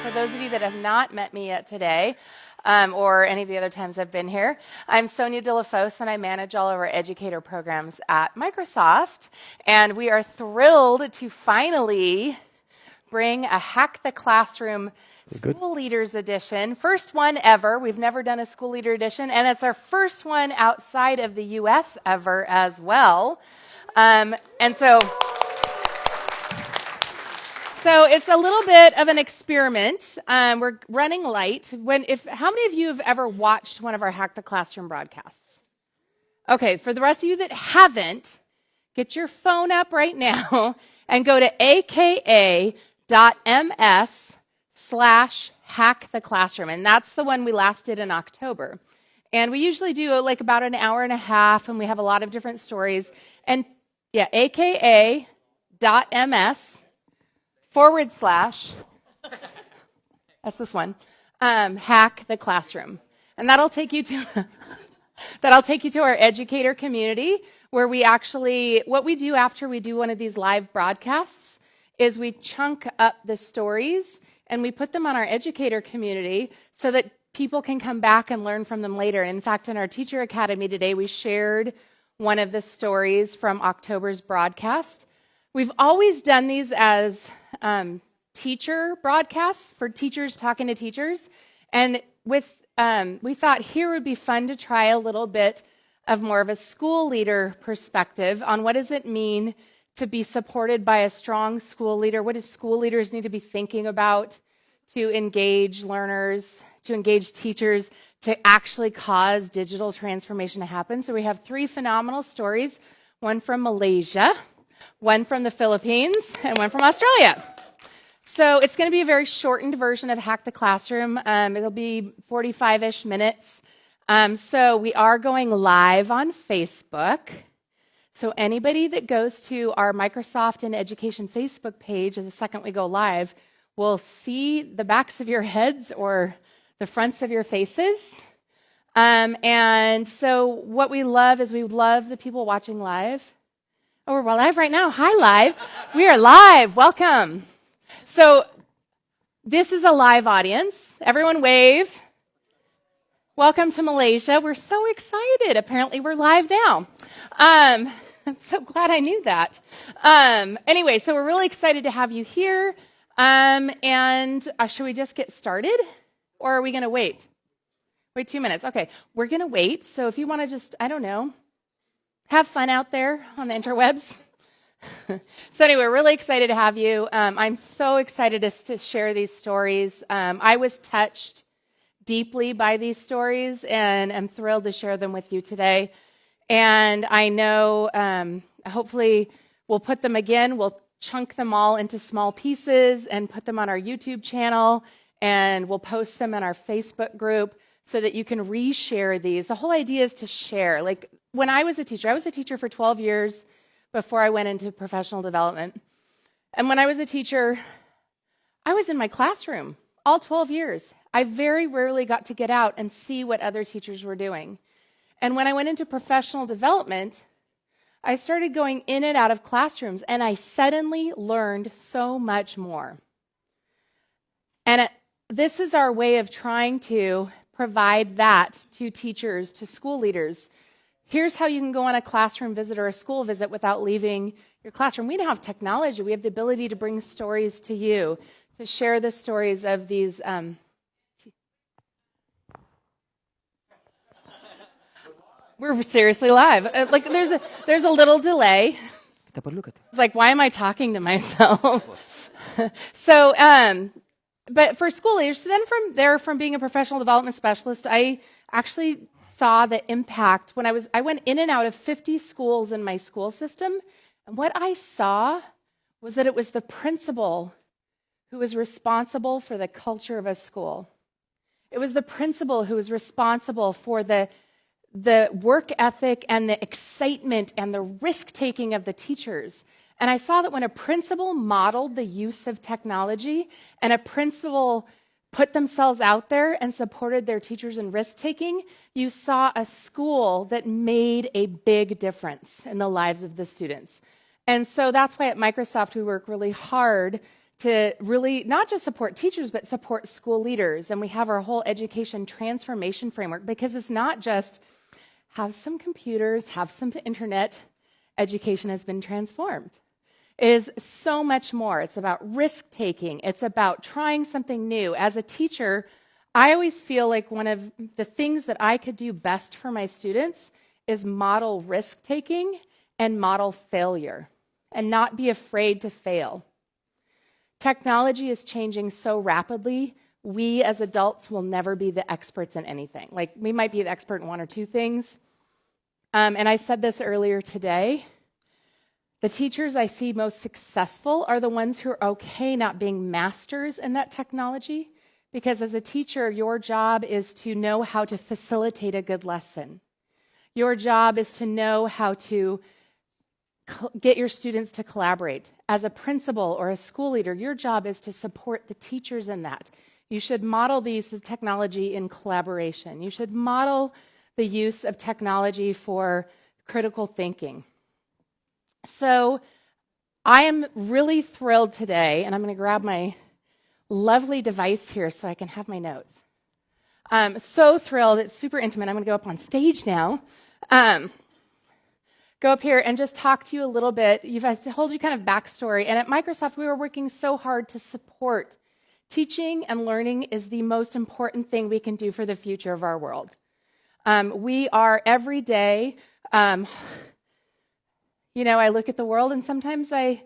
For those of you that have not met me yet today, or any of the other times I've been here, I'm Sonia DeLaFose, and I manage all of our educator programs at Microsoft. And we are thrilled to finally bring a Hack the Classroom School Leaders Edition. First one ever. We've never done a School Leader Edition, and it's our first one outside of the U.S. ever as well. So it's a little bit of an experiment. We're running light. How many of you have ever watched one of our Hack the Classroom broadcasts? Okay, for the rest of you that haven't, get your phone up right now and go to aka.ms/hacktheclassroom. And that's the one we last did in October. And we usually do like about an hour and a half, and we have a lot of different stories. And yeah, aka.ms/ that's this one, Hack the Classroom. And that'll take you to our educator community, where what we do after we do one of these live broadcasts is we chunk up the stories and we put them on our educator community so that people can come back and learn from them later. In fact, in our Teacher Academy today, we shared one of the stories from October's broadcast. We've always done these as teacher broadcasts for teachers talking to teachers. And we thought here would be fun to try a little bit of more of a school leader perspective on what does it mean to be supported by a strong school leader. What do school leaders need to be thinking about to engage learners, to engage teachers, to actually cause digital transformation to happen? So we have 3 phenomenal stories, one from Malaysia, one from the Philippines, and one from Australia. So it's going to be a very shortened version of Hack the Classroom. It'll be 45-ish minutes. So we are going live on Facebook. So anybody that goes to our Microsoft and Education Facebook page the second we go live will see the backs of your heads or the fronts of your faces. And so what we love is we love the people watching live. Oh, we're live right now. Hi, live. We are live. Welcome. So this is a live audience. Everyone wave. Welcome to Malaysia. We're so excited. Apparently, we're live now. I'm so glad I knew that. Anyway, so we're really excited to have you here. And should we just get started? Or are we going to wait? Wait 2 minutes. Okay, we're going to wait. So if you want to just, have fun out there on the interwebs. So anyway, we're really excited to have you. I'm so excited to share these stories. I was touched deeply by these stories, and I'm thrilled to share them with you today. And I know, hopefully, we'll put them again. We'll chunk them all into small pieces and put them on our YouTube channel, and we'll post them in our Facebook group so that you can reshare these. The whole idea is to share. Like when I was a teacher for 12 years before I went into professional development. And when I was a teacher, I was in my classroom all 12 years. I very rarely got to get out and see what other teachers were doing. And when I went into professional development, I started going in and out of classrooms, and I suddenly learned so much more. And this is our way of trying to provide that to teachers, to school leaders. Here's how you can go on a classroom visit or a school visit without leaving your classroom. We now have technology. We have the ability to bring stories to you, to share the stories of these. We're seriously live. There's a little delay. It's like, why am I talking to myself? So, but for school leaders, so then from being a professional development specialist, I actually saw the impact when I went in and out of 50 schools in my school system. And what I saw was that it was the principal who was responsible for the culture of a school. It was the principal who was responsible for the work ethic and the excitement and the risk-taking of the teachers. And I saw that when a principal modeled the use of technology and a principal put themselves out there and supported their teachers in risk-taking, you saw a school that made a big difference in the lives of the students. And so that's why at Microsoft we work really hard to really not just support teachers, but support school leaders. And we have our whole education transformation framework, because it's not just have some computers, have some internet. Education has been transformed. It is so much more. It's about risk-taking. It's about trying something new. As a teacher, I always feel like one of the things that I could do best for my students is model risk-taking and model failure, and not be afraid to fail. Technology is changing so rapidly, we as adults will never be the experts in anything. Like, we might be the expert in one or two things. And I said this earlier today, the teachers I see most successful are the ones who are okay not being masters in that technology, because as a teacher, your job is to know how to facilitate a good lesson. Your job is to know how to get your students to collaborate. As a principal or a school leader, your job is to support the teachers in that. You should model the use of technology in collaboration. You should model the use of technology for critical thinking. So I am really thrilled today, and I'm going to grab my lovely device here so I can have my notes. I'm so thrilled. It's super intimate. I'm going to go up on stage now. Go up here and just talk to you a little bit. I've told you kind of backstory. And at Microsoft, we were working so hard to support. Teaching and learning is the most important thing we can do for the future of our world. We are every day, I look at the world and sometimes I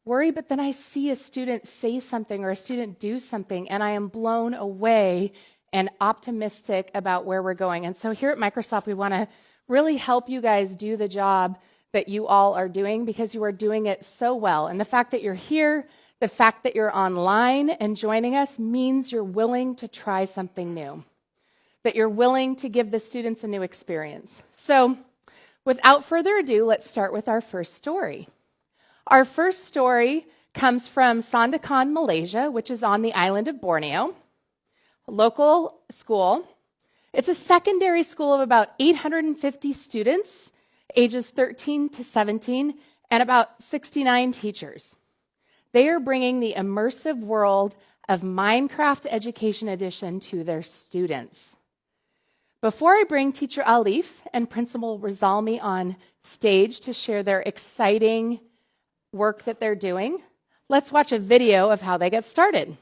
worry, but then I see a student say something or a student do something, and I am blown away and optimistic about where we're going. And so here at Microsoft, we want to really help you guys do the job that you all are doing, because you are doing it so well. And the fact that you're here, the fact that you're online and joining us means you're willing to try something new, that you're willing to give the students a new experience. So without further ado, let's start with our first story. Our first story comes from Sandakan, Malaysia, which is on the island of Borneo, a local school. It's a secondary school of about 850 students, ages 13 to 17, and about 69 teachers. They are bringing the immersive world of Minecraft Education Edition to their students. Before I bring teacher Aliff and Principal Rizalmi on stage to share their exciting work that they're doing, let's watch a video of how they get started.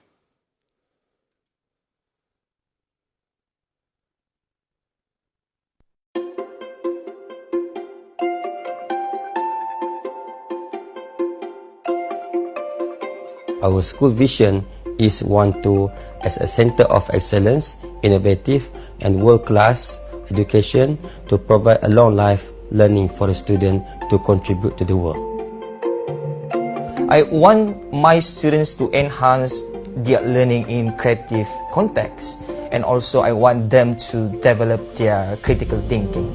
Our school vision is as a center of excellence, innovative and world-class education to provide a long life learning for the student to contribute to the world. I want my students to enhance their learning in creative context, and also I want them to develop their critical thinking.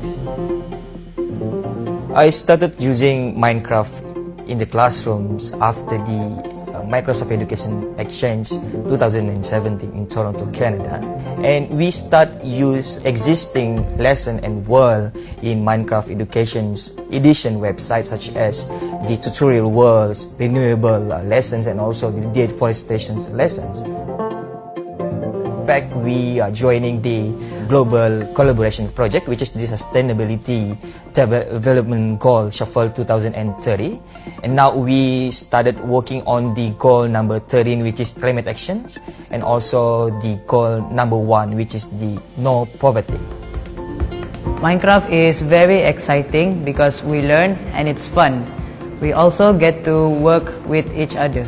I started using Minecraft in the classrooms after the Microsoft Education Exchange 2017 in Toronto, Canada, and we start use existing lesson and world in Minecraft Education's edition websites, such as the tutorial worlds, renewable lessons, and also the deforestation lessons. In fact, we are joining the global collaboration project, which is the Sustainability Development Goal Shuffle 2030. And now we started working on the goal number 13, which is climate action, and also the goal number 1, which is the no poverty. Minecraft is very exciting because we learn and it's fun. We also get to work with each other.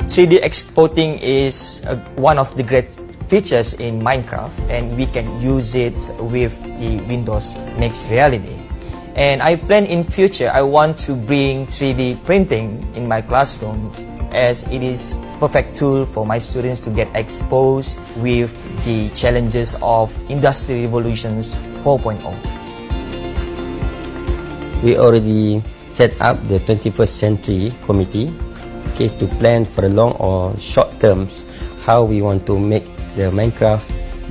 3D exporting is one of the great features in Minecraft, and we can use it with the Windows Mixed Reality. And I plan in future, I want to bring 3D printing in my classrooms, as it is a perfect tool for my students to get exposed with the challenges of Industry Revolutions 4.0. We already set up the 21st Century Committee to plan for the long or short terms how we want to make the Minecraft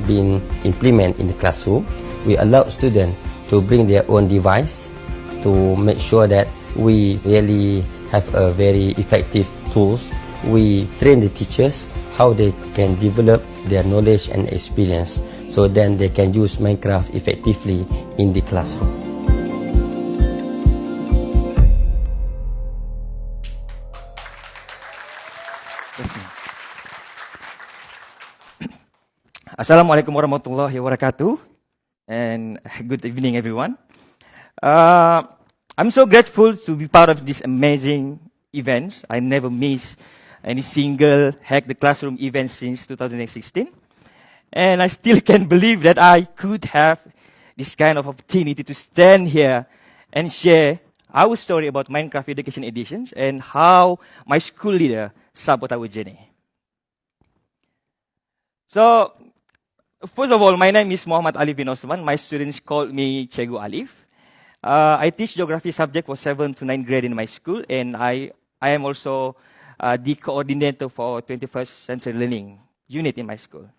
being implemented in the classroom. We allow students to bring their own device to make sure that we really have a very effective tools, we train the teachers how they can develop their knowledge and experience, so then they can use Minecraft effectively in the classroom. Assalamualaikum warahmatullahi wabarakatuh, and good evening, everyone. I'm so grateful to be part of this amazing event. I never miss any single Hack the Classroom event since 2016. And I still can't believe that I could have this kind of opportunity to stand here and share our story about Minecraft Education Editions and how my school leader supported our journey. So, first of all, my name is Mohammad Aliff bin Othman. My students call me Cikgu Aliff. I teach geography subject for 7th to 9th grade in my school, and I am also the coordinator for 21st Century Learning unit in my school.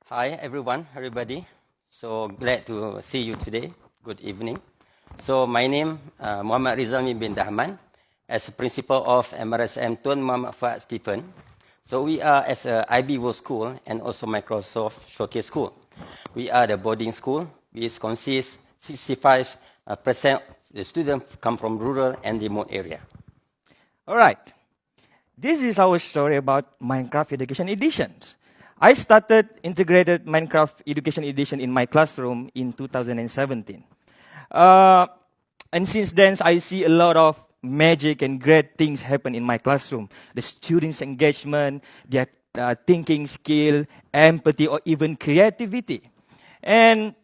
Hi everyone, everybody. So glad to see you today. Good evening. So my name Mohammad Rizalmi bin Dahaman, as principal of MRSM Tun Muhammad Fuad Stephen. So we are as a IB World School and also Microsoft Showcase School. We are the boarding school, which consists 65% the students come from rural and remote area. All right. This is our story about Minecraft Education Editions. I started integrated Minecraft Education Edition in my classroom in 2017. And since then, I see a lot of magic and great things happen in my classroom. The students' engagement, their thinking skill, empathy, or even creativity. And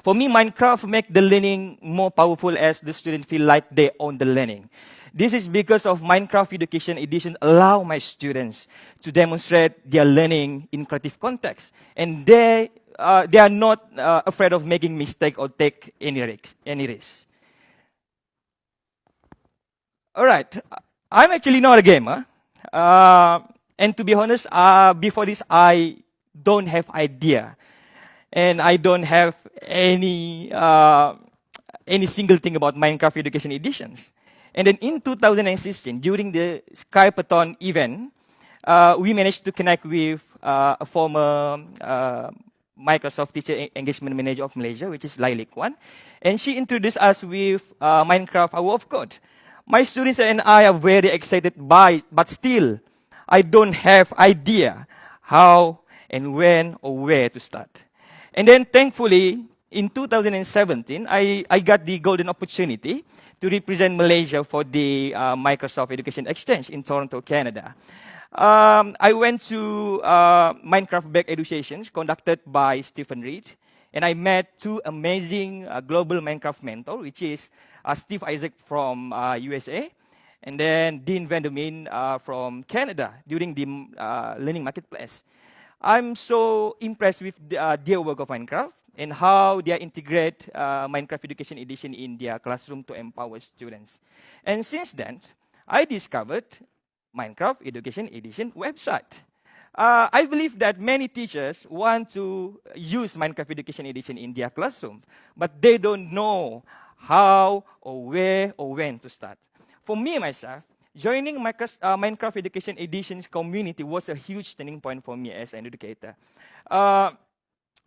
for me, Minecraft makes the learning more powerful as the students feel like they own the learning. This is because of Minecraft Education Edition allow my students to demonstrate their learning in creative context. And they are not afraid of making mistake or take any risk. All right, I'm actually not a gamer. And to be honest, before this, I don't have idea. And I don't have any single thing about Minecraft Education Editions. And then in 2016, during the Skype-a-thon event, we managed to connect with a former Microsoft Teacher Engagement Manager of Malaysia, which is Lailik Wan. And she introduced us with Minecraft Hour of Code. My students and I are very excited by it, but still, I don't have idea how and when or where to start. And then thankfully, in 2017, I got the golden opportunity to represent Malaysia for the Microsoft Education Exchange in Toronto, Canada. I went to Minecraft Back Educations conducted by Stephen Reed, and I met two amazing global Minecraft mentors, which is Steve Isaac from USA, and then Dean Vandermin from Canada during the Learning Marketplace. I'm so impressed with their work of Minecraft and how they integrate Minecraft Education Edition in their classroom to empower students. And since then, I discovered Minecraft Education Edition website. I believe that many teachers want to use Minecraft Education Edition in their classroom, but they don't know how or where or when to start. For me, myself, joining Minecraft Education Edition's community was a huge turning point for me as an educator.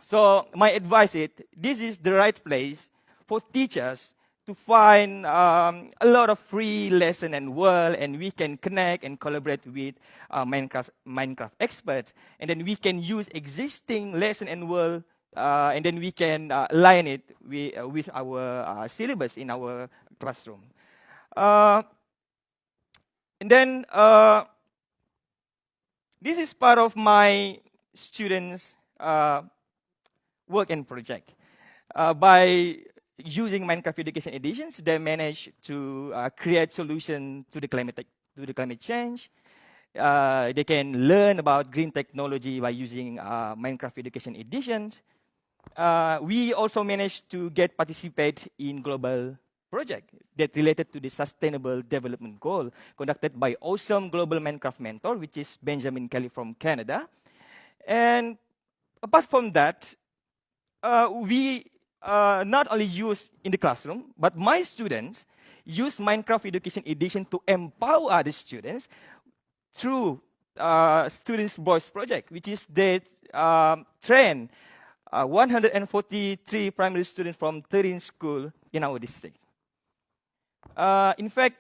So my advice is, this is the right place for teachers to find a lot of free lesson and world, and we can connect and collaborate with Minecraft experts, and then we can use existing lesson and world, and then we can align it with our syllabus in our classroom. And then, this is part of my students' work and project. By using Minecraft Education Editions, they managed to create solutions to the climate change. They can learn about green technology by using Minecraft Education Editions. We also managed to participate in global project that related to the Sustainable Development Goal conducted by awesome global Minecraft mentor, which is Benjamin Kelly from Canada. And apart from that, we not only use in the classroom, but my students use Minecraft Education Edition to empower other students through Students' Voice Project, which is they train 143 primary students from 13 schools in our district. In fact,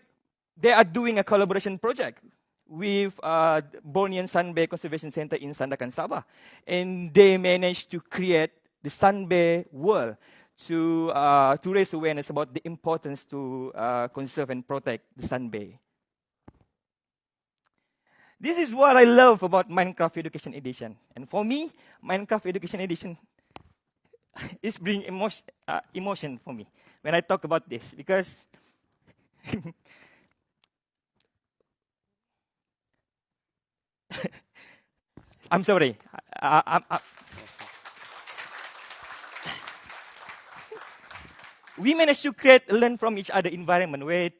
they are doing a collaboration project with Bornean Sunbay Conservation Center in Sandakan, Sabah. And they managed to create the Sunbay world to raise awareness about the importance to conserve and protect the Sunbay. This is what I love about Minecraft Education Edition. And for me, Minecraft Education Edition is bringing emotion for me when I talk about this, because I'm sorry. We managed to create a learn from each other environment where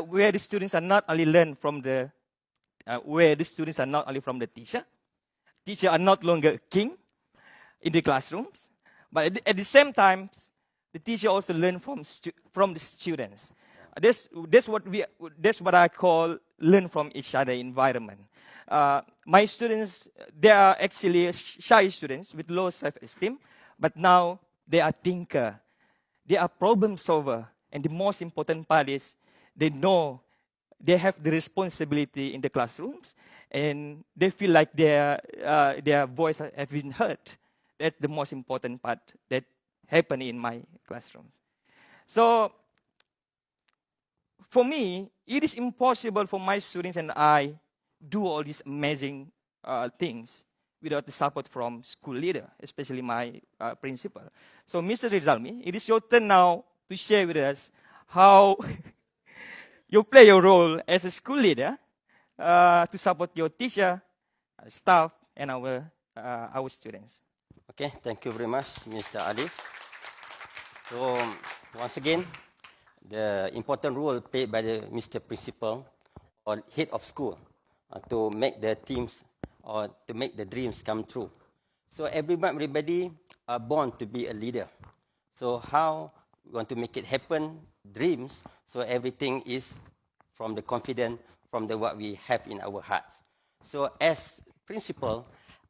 where the students are not only learn from the where the students are not only from the teacher. Teachers are not longer a king in the classrooms, but at the same time, the teacher also learn from the students. That's what I call learn from each other environment. My students, they are actually shy students with low self-esteem, but now they are thinker, they are problem solver, and the most important part is they know they have the responsibility in the classrooms, and they feel like their voice has been heard. That's the most important part that happened in my classroom. So, for me, it is impossible for my students and I do all these amazing things without the support from school leader, especially my principal. So, Mr. Rizalmi, it is your turn now to share with us how you play your role as a school leader to support your teacher, staff, and our students. Okay, thank you very much, Mr. Aliff. So, once again, the important role played by the Mr. Principal or head of school to make the teams or to make the dreams come true. So, everybody are born to be a leader. So, how we want to make it happen, dreams, so everything is from the confidence, from the what we have in our hearts. So, as principal,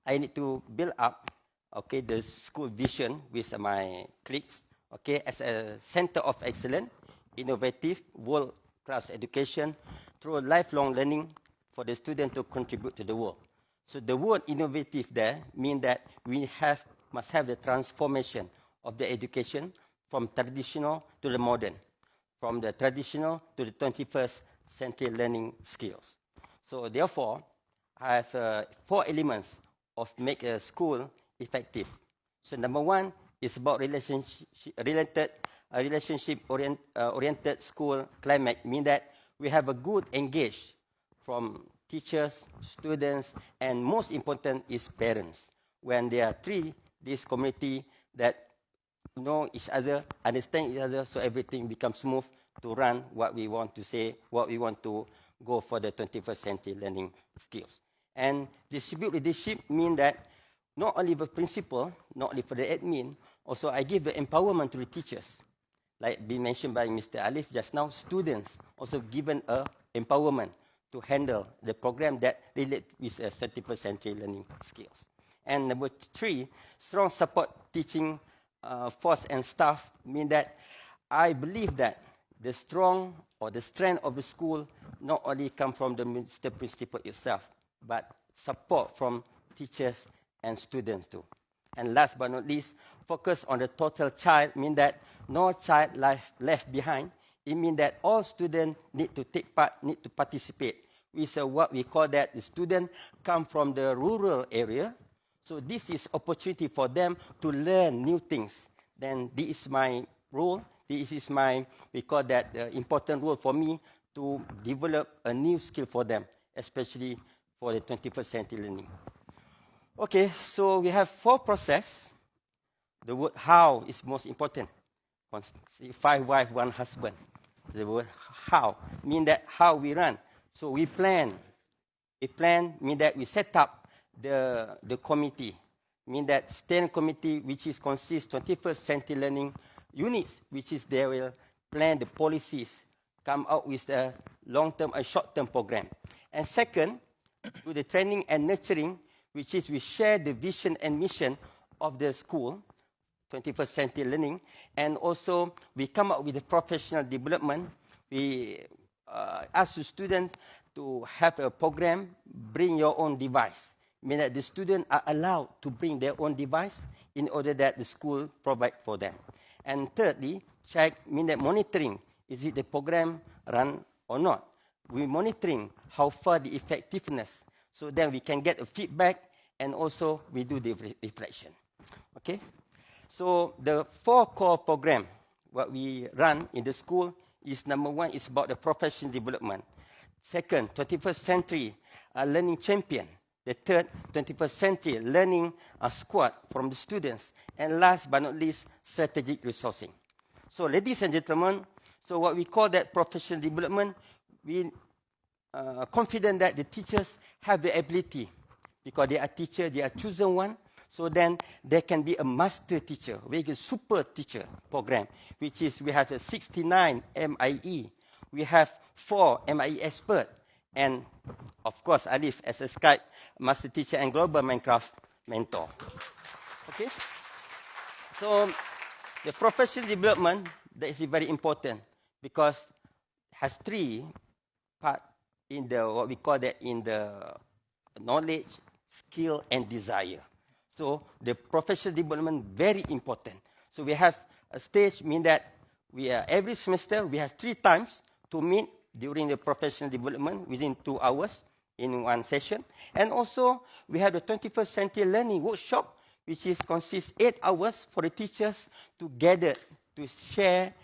I need to build up, okay, the school vision with my cliques, okay, as a center of excellence, innovative, world-class education through lifelong learning for the student to contribute to the world. So the word innovative there means that we must have the transformation of the education from traditional to the modern, from the traditional to the 21st century learning skills. So therefore, I have 4 elements of make a school effective. So number 1 is about relationship-oriented school climate, mean that we have a good engage from teachers, students, and most important is parents. When there are 3, this community that know each other, understand each other, so everything becomes smooth to run what we want to say, what we want to go for the 21st century learning skills. And distribute leadership mean that not only the principal, not only for the admin, also I give the empowerment to the teachers. Like been mentioned by Mr. Aliff just now, students also given a empowerment to handle the program that relate with 21st century learning skills. And number 3, strong support teaching force and staff mean that I believe that the strong or the strength of the school not only come from the Mr. Principal itself, but support from teachers and students too. And last but not least, focus on the total child, mean that no child left behind. It means that all students need to take part, need to participate. With what we call that the students come from the rural area. So this is opportunity for them to learn new things. Then this is my role. This is my, we call that important role for me to develop a new skill for them, especially for the 21st century learning. Okay, so we have 4 processes. The word how is most important. 5 wives, 1 husband. The word how mean that how we run. So we plan. We plan mean that we set up the committee. Mean that steering committee, which is consists 21st century learning units, which is they will plan the policies, come out with a long-term and short-term program. And second, to the training and nurturing, which is we share the vision and mission of the school, 21st century learning, and also we come up with the professional development. We ask the students to have a program, bring your own device, meaning that the students are allowed to bring their own device in order that the school provide for them. And thirdly, check, mean that monitoring, is it the program run or not? We're monitoring how far the effectiveness, so then we can get a feedback, and also we do the reflection. Okay? So the 4 core program, what we run in the school is number 1 is about the professional development. Second, 21st century learning champion. The third, 21st century learning squad from the students. And last but not least, strategic resourcing. So ladies and gentlemen, so what we call that professional development, we confident that the teachers have the ability, because they are teachers, they are chosen one, so then there can be a master teacher, a super teacher program, which is we have a 69 MIE, we have 4 MIExpert, and of course Aliff as a Skype master teacher and global Minecraft mentor. Okay, so the professional development, that is very important because has 3 parts in the what we call that in the knowledge, skill, and desire. So the professional development very important. So we have a stage, mean that we are every semester we have 3 times to meet during the professional development within 2 hours in one session, and also we have the 21st century learning workshop, which is consists 8 hours for the teachers to gather to share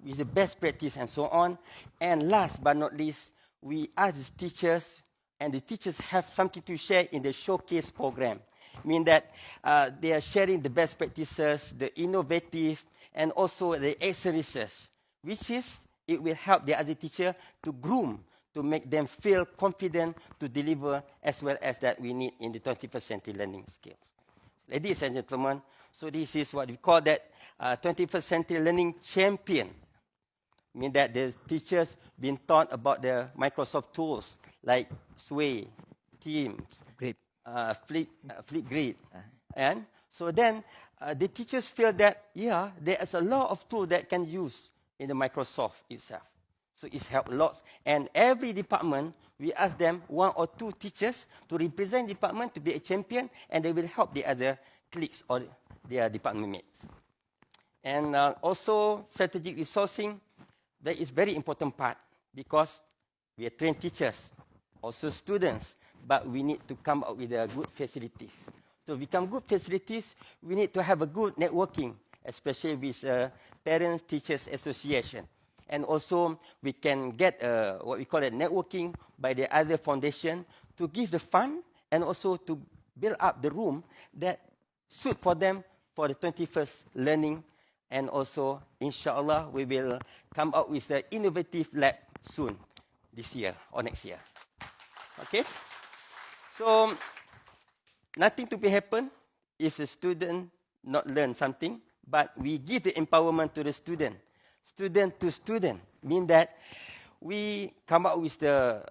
with the best practice and so on. And last but not least, we ask the teachers, and the teachers have something to share in the showcase program. Mean that they are sharing the best practices, the innovative, and also the excellence, which is, it will help the other teacher to groom, to make them feel confident to deliver as well as that we need in the 21st century learning skills. Ladies and gentlemen, so this is what we call that 21st century learning champion. Mean that the teachers been taught about the Microsoft tools like Sway, Teams, Great. Flipgrid. And so then the teachers feel that, yeah, there is a lot of tools that can use in the Microsoft itself. So it's helped lots. And every department, we ask them 1 or 2 teachers to represent department to be a champion, and they will help the other colleagues or their department mates. And also strategic resourcing, that is very important part because we are trained teachers, also students, but we need to come up with good facilities. So become good facilities, we need to have a good networking, especially with Parents Teachers Association. And also we can get what we call it networking by the other foundation to give the fund and also to build up the room that suit for them for the 21st learning. And also, inshallah, we will come up with an innovative lab soon, this year or next year. Okay? So, nothing to be happen if the student not learn something, but we give the empowerment to the student. Student to student, mean that we come up with the,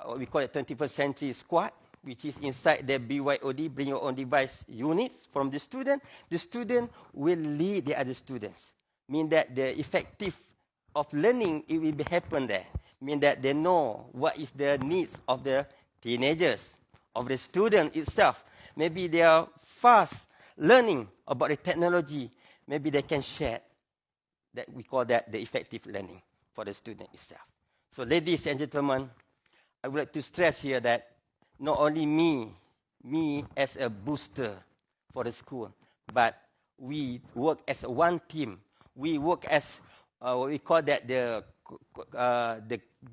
what we call it 21st century squad, which is inside the BYOD, bring your own device units from the student. The student will lead the other students. Mean that the effective of learning, it will be happen there. Mean that they know what is the needs of the teenagers, of the student itself. Maybe they are fast learning about the technology. Maybe they can share. That we call that the effective learning for the student itself. So ladies and gentlemen, I would like to stress here that not only me as a booster for the school, but we work as one team. We work as what we call that the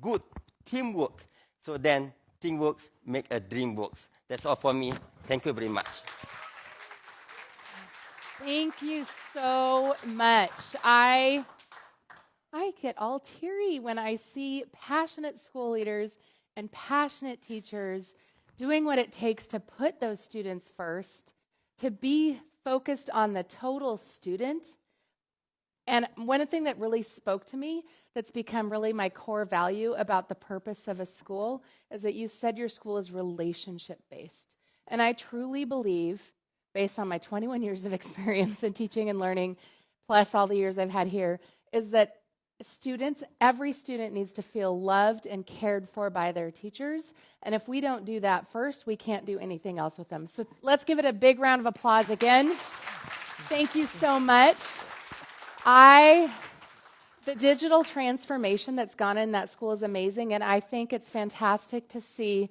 good teamwork. So then teamwork make a dream works. That's all for me. Thank you very much. Thank you so much. I get all teary when I see passionate school leaders and passionate teachers doing what it takes to put those students first, to be focused on the total student, And one thing that really spoke to me, that's become really my core value about the purpose of a school, is that you said your school is relationship-based. And I truly believe, based on my 21 years of experience in teaching and learning, plus all the years I've had here, is that every student needs to feel loved and cared for by their teachers. And if we don't do that first, we can't do anything else with them. So let's give it a big round of applause again. Thank you so much. The digital transformation that's gone in that school is amazing, and I think it's fantastic to see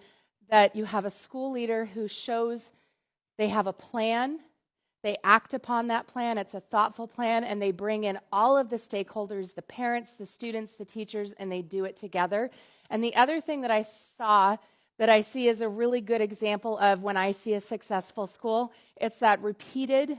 that you have a school leader who shows they have a plan, they act upon that plan, it's a thoughtful plan, and they bring in all of the stakeholders, the parents, the students, the teachers, and they do it together. And the other thing that I see is a really good example of when I see a successful school, it's that repeated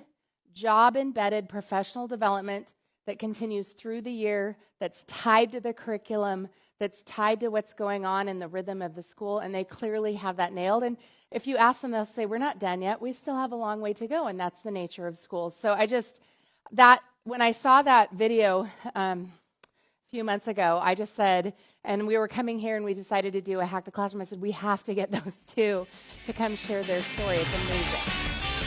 job-embedded professional development that continues through the year, that's tied to the curriculum, that's tied to what's going on in the rhythm of the school, and they clearly have that nailed. And if you ask them, they'll say, we're not done yet. We still have a long way to go, and that's the nature of schools. So when I saw that video a few months ago, I just said, and we were coming here and we decided to do a Hack the Classroom, I said, we have to get those two to come share their story. It's amazing.